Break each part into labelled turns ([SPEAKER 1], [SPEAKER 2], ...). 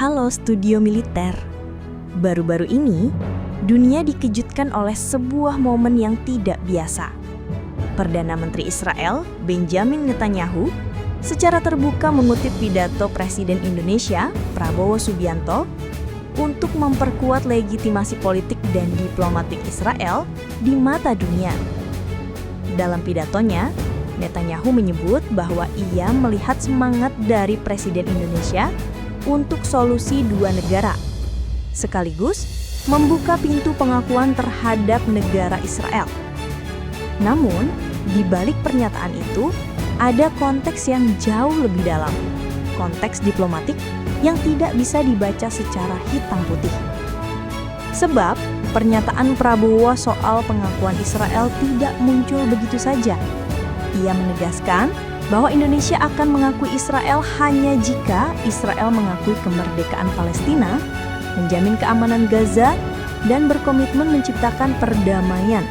[SPEAKER 1] Halo Studio Militer. Baru-baru ini, dunia dikejutkan oleh sebuah momen yang tidak biasa. Perdana Menteri Israel, Benjamin Netanyahu, secara terbuka mengutip pidato Presiden Indonesia, Prabowo Subianto, untuk memperkuat legitimasi politik dan diplomatik Israel di mata dunia. Dalam pidatonya, Netanyahu menyebut bahwa ia melihat semangat dari Presiden Indonesia untuk solusi dua negara, sekaligus membuka pintu pengakuan terhadap negara Israel. Namun, di balik pernyataan itu, ada konteks yang jauh lebih dalam, konteks diplomatik yang tidak bisa dibaca secara hitam putih. Sebab, pernyataan Prabowo soal pengakuan Israel tidak muncul begitu saja. Ia menegaskan bahwa Indonesia akan mengakui Israel hanya jika Israel mengakui kemerdekaan Palestina, menjamin keamanan Gaza, dan berkomitmen menciptakan perdamaian.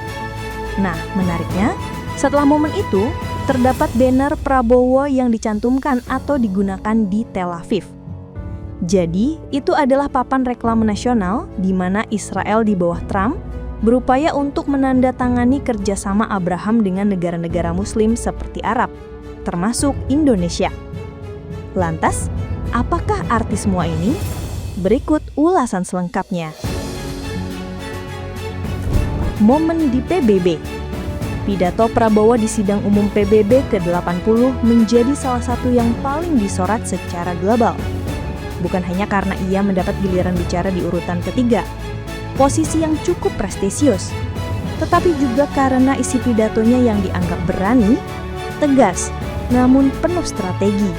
[SPEAKER 1] Nah, menariknya, setelah momen itu, terdapat banner Prabowo yang dicantumkan atau digunakan di Tel Aviv. Jadi, itu adalah papan reklame nasional di mana Israel di bawah Trump berupaya untuk menandatangani kerjasama Abraham dengan negara-negara Muslim seperti Arab, termasuk Indonesia. Lantas, apakah arti semua ini? Berikut ulasan selengkapnya. Momen di PBB. Pidato Prabowo di sidang umum PBB ke-80 menjadi salah satu yang paling disorot secara global. Bukan hanya karena ia mendapat giliran bicara di urutan ketiga, posisi yang cukup prestisius, tetapi juga karena isi pidatonya yang dianggap berani, tegas, namun penuh strategi.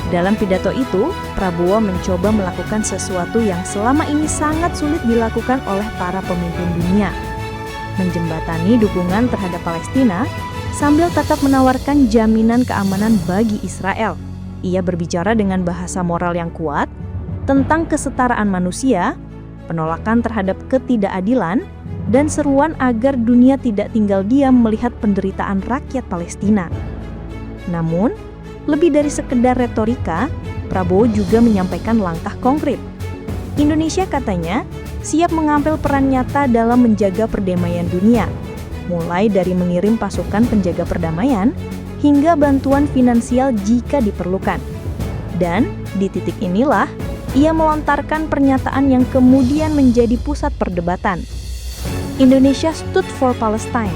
[SPEAKER 1] Dalam pidato itu, Prabowo mencoba melakukan sesuatu yang selama ini sangat sulit dilakukan oleh para pemimpin dunia, menjembatani dukungan terhadap Palestina sambil tetap menawarkan jaminan keamanan bagi Israel. Ia berbicara dengan bahasa moral yang kuat tentang kesetaraan manusia, penolakan terhadap ketidakadilan, dan seruan agar dunia tidak tinggal diam melihat penderitaan rakyat Palestina. Namun, lebih dari sekedar retorika, Prabowo juga menyampaikan langkah konkret. Indonesia katanya siap mengambil peran nyata dalam menjaga perdamaian dunia, mulai dari mengirim pasukan penjaga perdamaian hingga bantuan finansial jika diperlukan. Dan di titik inilah ia melontarkan pernyataan yang kemudian menjadi pusat perdebatan. Indonesia stood for Palestine,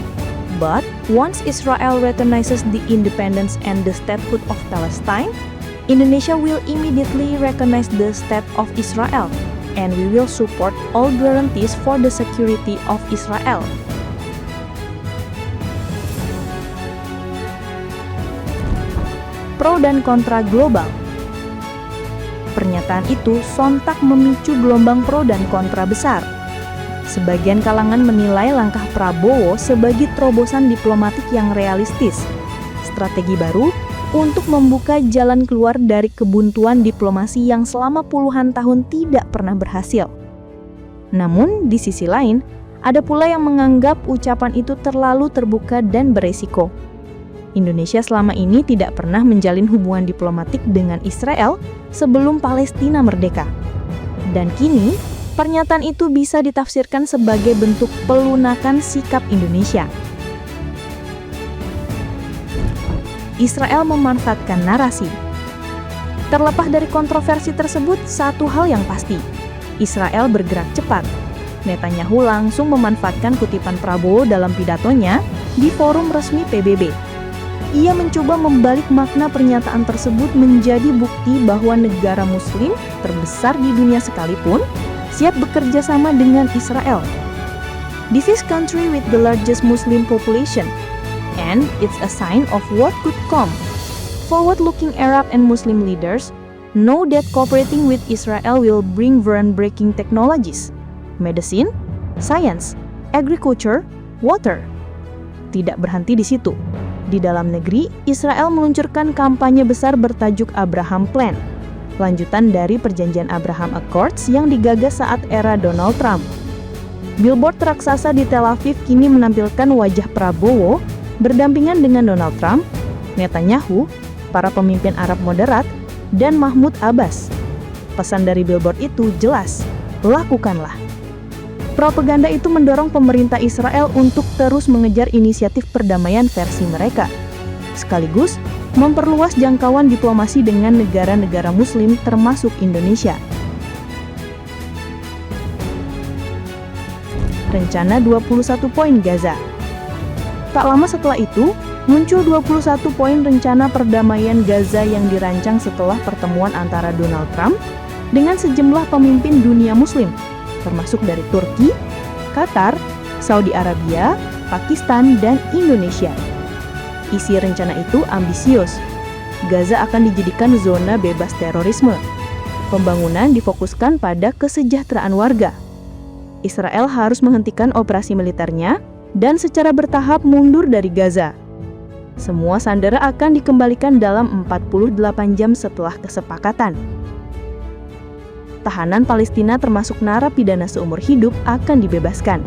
[SPEAKER 1] but once Israel recognizes the independence and the statehood of Palestine, Indonesia will immediately recognize the state of Israel, and we will support all guarantees for the security of Israel. Pro dan kontra global. Pernyataan itu sontak memicu gelombang pro dan kontra besar. Sebagian kalangan menilai langkah Prabowo sebagai terobosan diplomatik yang realistis, strategi baru untuk membuka jalan keluar dari kebuntuan diplomasi yang selama puluhan tahun tidak pernah berhasil. Namun, di sisi lain, ada pula yang menganggap ucapan itu terlalu terbuka dan beresiko. Indonesia selama ini tidak pernah menjalin hubungan diplomatik dengan Israel sebelum Palestina merdeka. Dan kini, pernyataan itu bisa ditafsirkan sebagai bentuk pelunakan sikap Indonesia. Israel memanfaatkan narasi. Terlepas dari kontroversi tersebut, satu hal yang pasti, Israel bergerak cepat. Netanyahu langsung memanfaatkan kutipan Prabowo dalam pidatonya di forum resmi PBB. Ia mencoba membalik makna pernyataan tersebut menjadi bukti bahwa negara Muslim terbesar di dunia sekalipun siap bekerja sama dengan Israel. This is country with the largest Muslim population, and it's a sign of what could come. Forward-looking Arab and Muslim leaders know that cooperating with Israel will bring groundbreaking technologies, medicine, science, agriculture, water. Tidak berhenti di situ. Di dalam negeri, Israel meluncurkan kampanye besar bertajuk Abraham Plan, lanjutan dari perjanjian Abraham Accords yang digagas saat era Donald Trump. Billboard raksasa di Tel Aviv kini menampilkan wajah Prabowo berdampingan dengan Donald Trump, Netanyahu, para pemimpin Arab moderat, dan Mahmud Abbas.
[SPEAKER 2] Pesan dari billboard itu jelas, lakukanlah. Propaganda itu mendorong pemerintah Israel untuk terus mengejar inisiatif perdamaian versi mereka, sekaligus memperluas jangkauan diplomasi dengan negara-negara Muslim termasuk Indonesia. Rencana 21 poin Gaza. Tak lama setelah itu, muncul 21 poin rencana perdamaian Gaza yang dirancang setelah pertemuan antara Donald Trump dengan sejumlah pemimpin dunia Muslim, termasuk dari Turki, Qatar, Saudi Arabia, Pakistan, dan Indonesia. Isi rencana itu ambisius. Gaza akan dijadikan zona bebas terorisme. Pembangunan difokuskan pada kesejahteraan warga. Israel harus menghentikan operasi militernya dan secara bertahap mundur dari Gaza. Semua sandera akan dikembalikan dalam 48 jam setelah kesepakatan. Tahanan Palestina termasuk narapidana seumur hidup akan dibebaskan.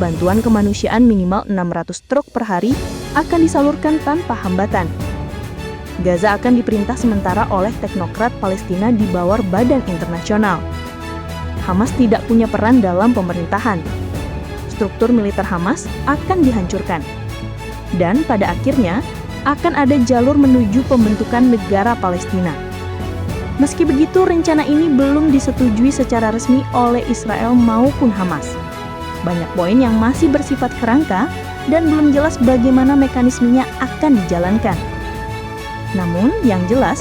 [SPEAKER 2] Bantuan kemanusiaan minimal 600 truk per hari akan disalurkan tanpa hambatan. Gaza akan diperintah sementara oleh teknokrat Palestina di bawah badan internasional. Hamas tidak punya peran dalam pemerintahan. Struktur militer Hamas akan dihancurkan. Dan pada akhirnya akan ada jalur menuju pembentukan negara Palestina. Meski begitu, rencana ini belum disetujui secara resmi oleh Israel maupun Hamas. Banyak poin yang masih bersifat kerangka dan belum jelas bagaimana mekanismenya akan dijalankan. Namun, yang jelas,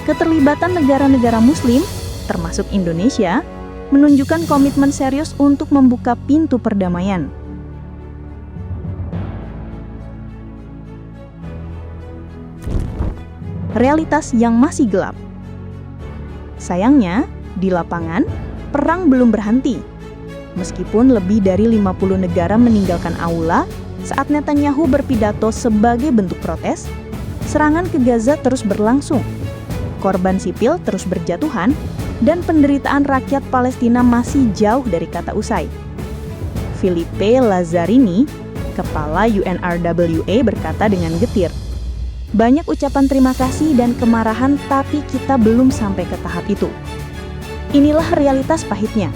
[SPEAKER 2] keterlibatan negara-negara Muslim, termasuk Indonesia, menunjukkan komitmen serius untuk membuka pintu perdamaian. Realitas yang masih gelap. Sayangnya, di lapangan, perang belum berhenti. Meskipun lebih dari 50 negara meninggalkan aula saat Netanyahu berpidato sebagai bentuk protes, serangan ke Gaza terus berlangsung. Korban sipil terus berjatuhan, dan penderitaan rakyat Palestina masih jauh dari kata usai. Filipe Lazzarini, kepala UNRWA, berkata dengan getir, "Banyak ucapan terima kasih dan kemarahan, tapi kita belum sampai ke tahap itu." Inilah realitas pahitnya.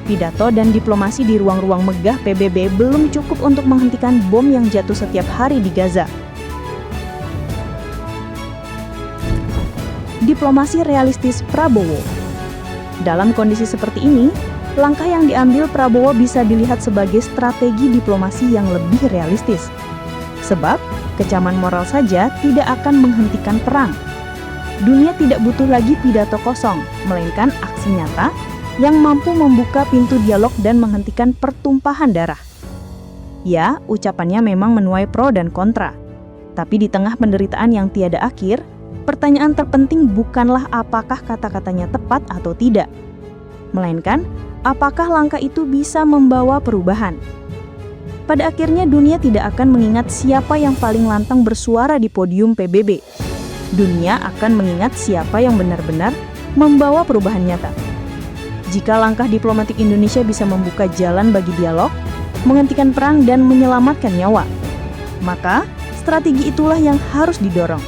[SPEAKER 2] Pidato dan diplomasi di ruang-ruang megah PBB belum cukup untuk menghentikan bom yang jatuh setiap hari di Gaza. Diplomasi realistis Prabowo. Dalam kondisi seperti ini, langkah yang diambil Prabowo bisa dilihat sebagai strategi diplomasi yang lebih realistis. Sebab, kecaman moral saja tidak akan menghentikan perang. Dunia tidak butuh lagi pidato kosong, melainkan aksi nyata yang mampu membuka pintu dialog dan menghentikan pertumpahan darah. Ya, ucapannya memang menuai pro dan kontra. Tapi di tengah penderitaan yang tiada akhir, pertanyaan terpenting bukanlah apakah kata-katanya tepat atau tidak, melainkan apakah langkah itu bisa membawa perubahan. Pada akhirnya dunia tidak akan mengingat siapa yang paling lantang bersuara di podium PBB. Dunia akan mengingat siapa yang benar-benar membawa perubahan nyata. Jika langkah diplomatik Indonesia bisa membuka jalan bagi dialog, menghentikan perang dan menyelamatkan nyawa, maka strategi itulah yang harus didorong.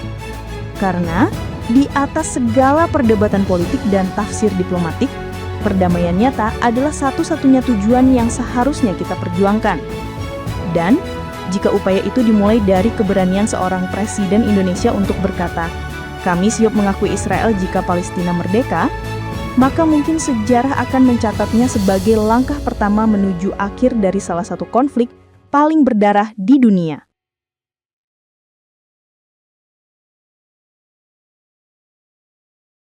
[SPEAKER 2] Karena di atas segala perdebatan politik dan tafsir diplomatik, perdamaian nyata adalah satu-satunya tujuan yang seharusnya kita perjuangkan. Dan jika upaya itu dimulai dari keberanian seorang presiden Indonesia untuk berkata, "Kami siap mengakui Israel jika Palestina merdeka," maka mungkin sejarah akan mencatatnya sebagai langkah pertama menuju akhir dari salah satu konflik paling berdarah di dunia.